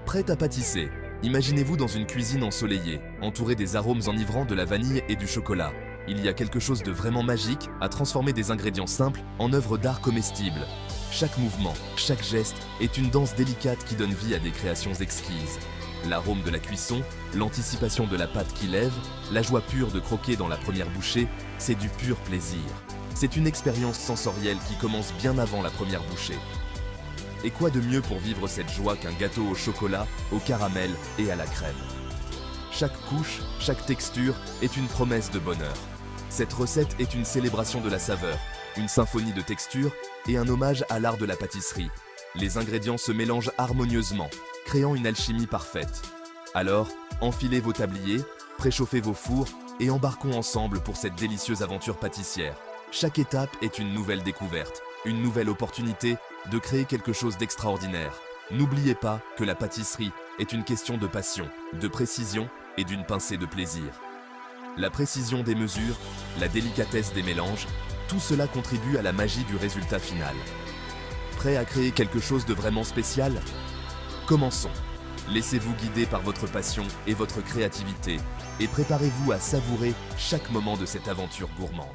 Prête à pâtisser. Imaginez-vous dans une cuisine ensoleillée, entourée des arômes enivrants de la vanille et du chocolat. Il y a quelque chose de vraiment magique à transformer des ingrédients simples en œuvres d'art comestibles. Chaque mouvement, chaque geste est une danse délicate qui donne vie à des créations exquises. L'arôme de la cuisson, l'anticipation de la pâte qui lève, la joie pure de croquer dans la première bouchée, c'est du pur plaisir. C'est une expérience sensorielle qui commence bien avant la première bouchée. Et quoi de mieux pour vivre cette joie qu'un gâteau au chocolat, au caramel et à la crème? Chaque couche, chaque texture est une promesse de bonheur. Cette recette est une célébration de la saveur, une symphonie de textures et un hommage à l'art de la pâtisserie. Les ingrédients se mélangent harmonieusement, créant une alchimie parfaite. Alors, enfilez vos tabliers, préchauffez vos fours et embarquons ensemble pour cette délicieuse aventure pâtissière. Chaque étape est une nouvelle découverte, une nouvelle opportunité de créer quelque chose d'extraordinaire. N'oubliez pas que la pâtisserie est une question de passion, de précision et d'une pincée de plaisir. La précision des mesures, la délicatesse des mélanges, tout cela contribue à la magie du résultat final. Prêt à créer quelque chose de vraiment spécial? Commençons. Laissez-vous guider par votre passion et votre créativité et préparez-vous à savourer chaque moment de cette aventure gourmande.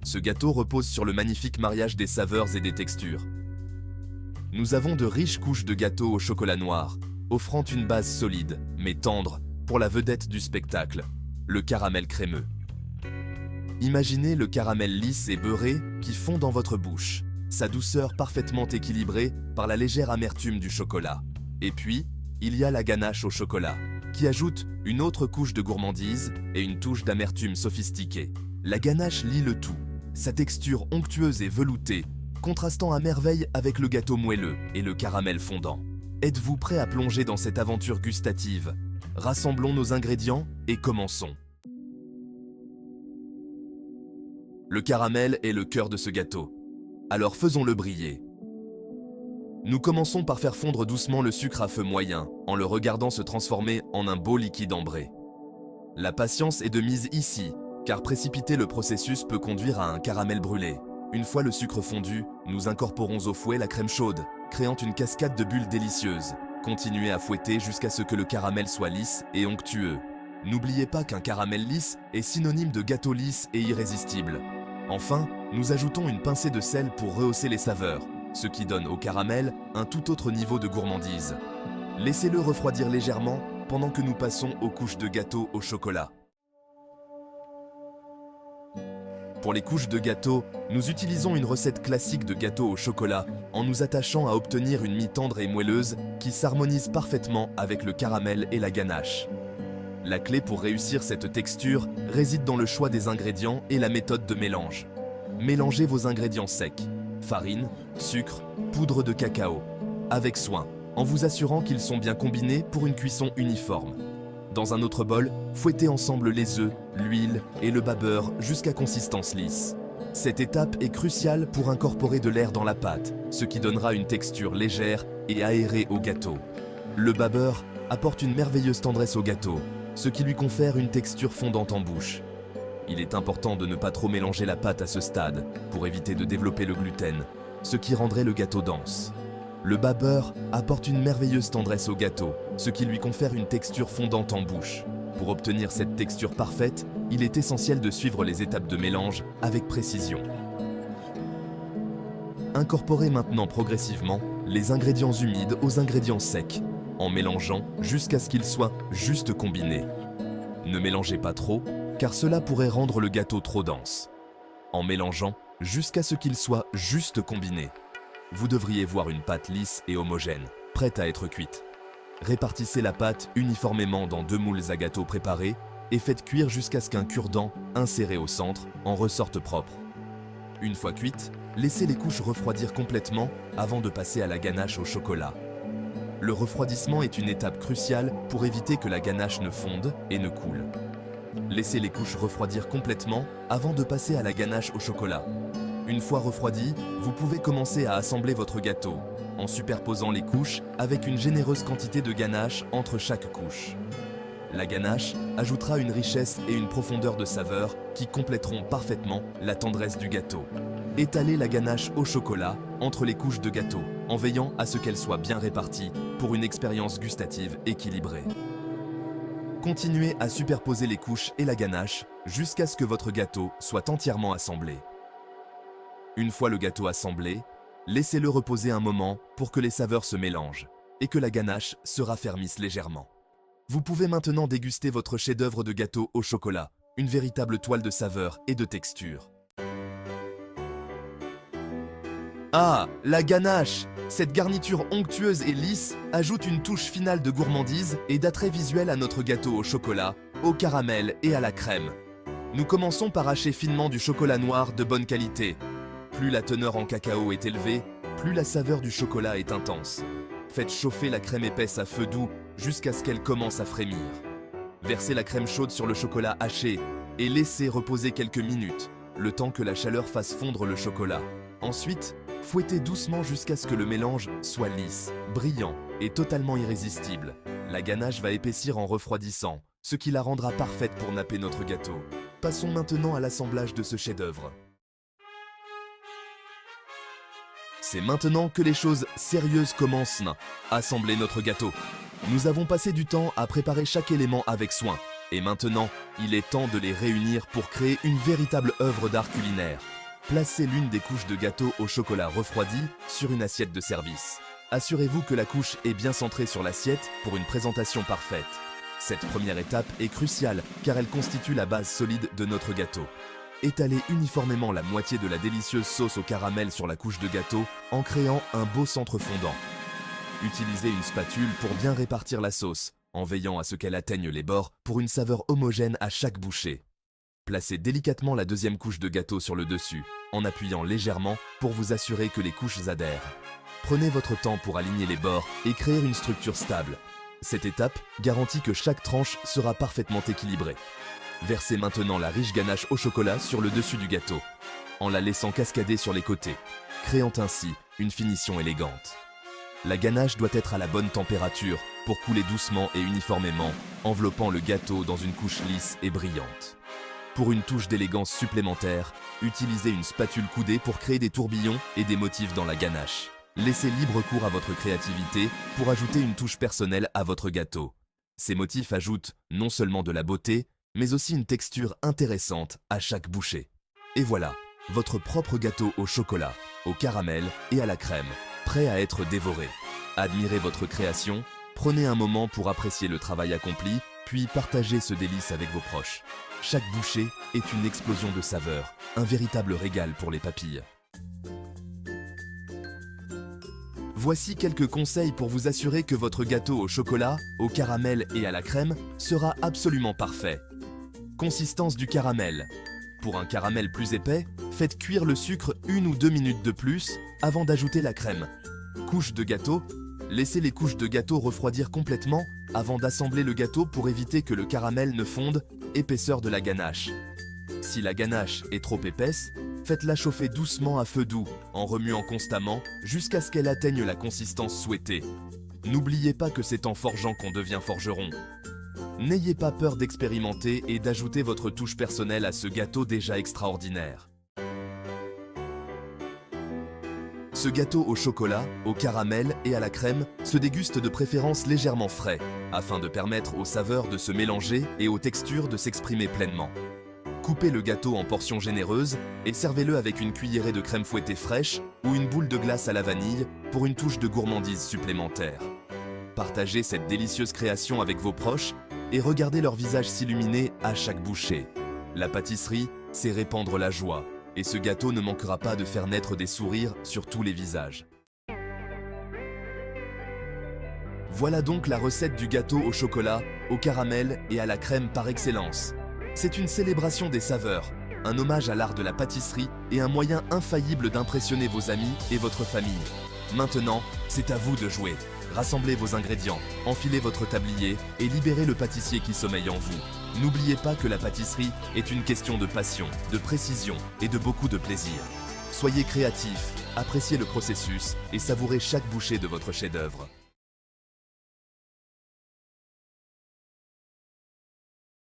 Ce gâteau repose sur le magnifique mariage des saveurs et des textures. Nous avons de riches couches de gâteau au chocolat noir, offrant une base solide, mais tendre, pour la vedette du spectacle, le caramel crémeux. Imaginez le caramel lisse et beurré qui fond dans votre bouche, sa douceur parfaitement équilibrée par la légère amertume du chocolat. Et puis, il y a la ganache au chocolat, qui ajoute une autre couche de gourmandise et une touche d'amertume sophistiquée. La ganache lie le tout, sa texture onctueuse et veloutée, contrastant à merveille avec le gâteau moelleux et le caramel fondant. Êtes-vous prêt à plonger dans cette aventure gustative? Rassemblons nos ingrédients et commençons. Le caramel est le cœur de ce gâteau. Alors faisons-le briller. Nous commençons par faire fondre doucement le sucre à feu moyen, en le regardant se transformer en un beau liquide ambré. La patience est de mise ici, car précipiter le processus peut conduire à un caramel brûlé. Une fois le sucre fondu, nous incorporons au fouet la crème chaude, créant une cascade de bulles délicieuses. Continuez à fouetter jusqu'à ce que le caramel soit lisse et onctueux. N'oubliez pas qu'un caramel lisse est synonyme de gâteau lisse et irrésistible. Enfin, nous ajoutons une pincée de sel pour rehausser les saveurs, ce qui donne au caramel un tout autre niveau de gourmandise. Laissez-le refroidir légèrement pendant que nous passons aux couches de gâteau au chocolat. Pour les couches de gâteau, nous utilisons une recette classique de gâteau au chocolat en nous attachant à obtenir une mie tendre et moelleuse qui s'harmonise parfaitement avec le caramel et la ganache. La clé pour réussir cette texture réside dans le choix des ingrédients et la méthode de mélange. Mélangez vos ingrédients secs, farine, sucre, poudre de cacao, avec soin, en vous assurant qu'ils sont bien combinés pour une cuisson uniforme. Dans un autre bol, fouettez ensemble les œufs, l'huile et le bas-beurre jusqu'à consistance lisse. Cette étape est cruciale pour incorporer de l'air dans la pâte, ce qui donnera une texture légère et aérée au gâteau. Le bas-beurre apporte une merveilleuse tendresse au gâteau, ce qui lui confère une texture fondante en bouche. Il est important de ne pas trop mélanger la pâte à ce stade pour éviter de développer le gluten, ce qui rendrait le gâteau dense. Le bas-beurre apporte une merveilleuse tendresse au gâteau, ce qui lui confère une texture fondante en bouche. Pour obtenir cette texture parfaite, il est essentiel de suivre les étapes de mélange avec précision. Incorporez maintenant progressivement les ingrédients humides aux ingrédients secs, en mélangeant jusqu'à ce qu'ils soient juste combinés. Ne mélangez pas trop, car cela pourrait rendre le gâteau trop dense. En mélangeant jusqu'à ce qu'il soit juste combiné, vous devriez voir une pâte lisse et homogène, prête à être cuite. Répartissez la pâte uniformément dans 2 moules à gâteau préparés et faites cuire jusqu'à ce qu'un cure-dent inséré au centre en ressorte propre. Une fois cuite, laissez les couches refroidir complètement avant de passer à la ganache au chocolat. Le refroidissement est une étape cruciale pour éviter que la ganache ne fonde et ne coule. Laissez les couches refroidir complètement avant de passer à la ganache au chocolat. Une fois refroidi, vous pouvez commencer à assembler votre gâteau, en superposant les couches avec une généreuse quantité de ganache entre chaque couche. La ganache ajoutera une richesse et une profondeur de saveur qui compléteront parfaitement la tendresse du gâteau. Étalez la ganache au chocolat entre les couches de gâteau, en veillant à ce qu'elles soient bien réparties pour une expérience gustative équilibrée. Continuez à superposer les couches et la ganache jusqu'à ce que votre gâteau soit entièrement assemblé. Une fois le gâteau assemblé, laissez-le reposer un moment pour que les saveurs se mélangent et que la ganache se raffermisse légèrement. Vous pouvez maintenant déguster votre chef-d'œuvre de gâteau au chocolat, une véritable toile de saveurs et de texture. Ah, la ganache! Cette garniture onctueuse et lisse ajoute une touche finale de gourmandise et d'attrait visuel à notre gâteau au chocolat, au caramel et à la crème. Nous commençons par hacher finement du chocolat noir de bonne qualité. Plus la teneur en cacao est élevée, plus la saveur du chocolat est intense. Faites chauffer la crème épaisse à feu doux jusqu'à ce qu'elle commence à frémir. Versez la crème chaude sur le chocolat haché et laissez reposer quelques minutes, le temps que la chaleur fasse fondre le chocolat. Ensuite, fouettez doucement jusqu'à ce que le mélange soit lisse, brillant et totalement irrésistible. La ganache va épaissir en refroidissant, ce qui la rendra parfaite pour napper notre gâteau. Passons maintenant à l'assemblage de ce chef-d'œuvre. C'est maintenant que les choses sérieuses commencent. Assembler notre gâteau. Nous avons passé du temps à préparer chaque élément avec soin. Et maintenant, il est temps de les réunir pour créer une véritable œuvre d'art culinaire. Placez l'une des couches de gâteau au chocolat refroidi sur une assiette de service. Assurez-vous que la couche est bien centrée sur l'assiette pour une présentation parfaite. Cette première étape est cruciale car elle constitue la base solide de notre gâteau. Étalez uniformément la moitié de la délicieuse sauce au caramel sur la couche de gâteau en créant un beau centre fondant. Utilisez une spatule pour bien répartir la sauce, en veillant à ce qu'elle atteigne les bords pour une saveur homogène à chaque bouchée. Placez délicatement la deuxième couche de gâteau sur le dessus, en appuyant légèrement pour vous assurer que les couches adhèrent. Prenez votre temps pour aligner les bords et créer une structure stable. Cette étape garantit que chaque tranche sera parfaitement équilibrée. Versez maintenant la riche ganache au chocolat sur le dessus du gâteau, en la laissant cascader sur les côtés, créant ainsi une finition élégante. La ganache doit être à la bonne température pour couler doucement et uniformément, enveloppant le gâteau dans une couche lisse et brillante. Pour une touche d'élégance supplémentaire, utilisez une spatule coudée pour créer des tourbillons et des motifs dans la ganache. Laissez libre cours à votre créativité pour ajouter une touche personnelle à votre gâteau. Ces motifs ajoutent non seulement de la beauté, mais aussi une texture intéressante à chaque bouchée. Et voilà, votre propre gâteau au chocolat, au caramel et à la crème, prêt à être dévoré. Admirez votre création, prenez un moment pour apprécier le travail accompli, puis partagez ce délice avec vos proches. Chaque bouchée est une explosion de saveurs, un véritable régal pour les papilles. Voici quelques conseils pour vous assurer que votre gâteau au chocolat, au caramel et à la crème sera absolument parfait. Consistance du caramel. Pour un caramel plus épais, faites cuire le sucre 1 ou 2 minutes de plus avant d'ajouter la crème. Couche de gâteau. Laissez les couches de gâteau refroidir complètement avant d'assembler le gâteau pour éviter que le caramel ne fonde. Épaisseur de la ganache. Si la ganache est trop épaisse, faites-la chauffer doucement à feu doux, en remuant constamment jusqu'à ce qu'elle atteigne la consistance souhaitée. N'oubliez pas que c'est en forgeant qu'on devient forgeron. N'ayez pas peur d'expérimenter et d'ajouter votre touche personnelle à ce gâteau déjà extraordinaire. Ce gâteau au chocolat, au caramel et à la crème se déguste de préférence légèrement frais, afin de permettre aux saveurs de se mélanger et aux textures de s'exprimer pleinement. Coupez le gâteau en portions généreuses et servez-le avec une cuillerée de crème fouettée fraîche ou une boule de glace à la vanille pour une touche de gourmandise supplémentaire. Partagez cette délicieuse création avec vos proches et regardez leur visage s'illuminer à chaque bouchée. La pâtisserie, c'est répandre la joie. Et ce gâteau ne manquera pas de faire naître des sourires sur tous les visages. Voilà donc la recette du gâteau au chocolat, au caramel et à la crème par excellence. C'est une célébration des saveurs, un hommage à l'art de la pâtisserie et un moyen infaillible d'impressionner vos amis et votre famille. Maintenant, c'est à vous de jouer. Rassemblez vos ingrédients, enfilez votre tablier et libérez le pâtissier qui sommeille en vous. N'oubliez pas que la pâtisserie est une question de passion, de précision et de beaucoup de plaisir. Soyez créatifs, appréciez le processus et savourez chaque bouchée de votre chef-d'œuvre.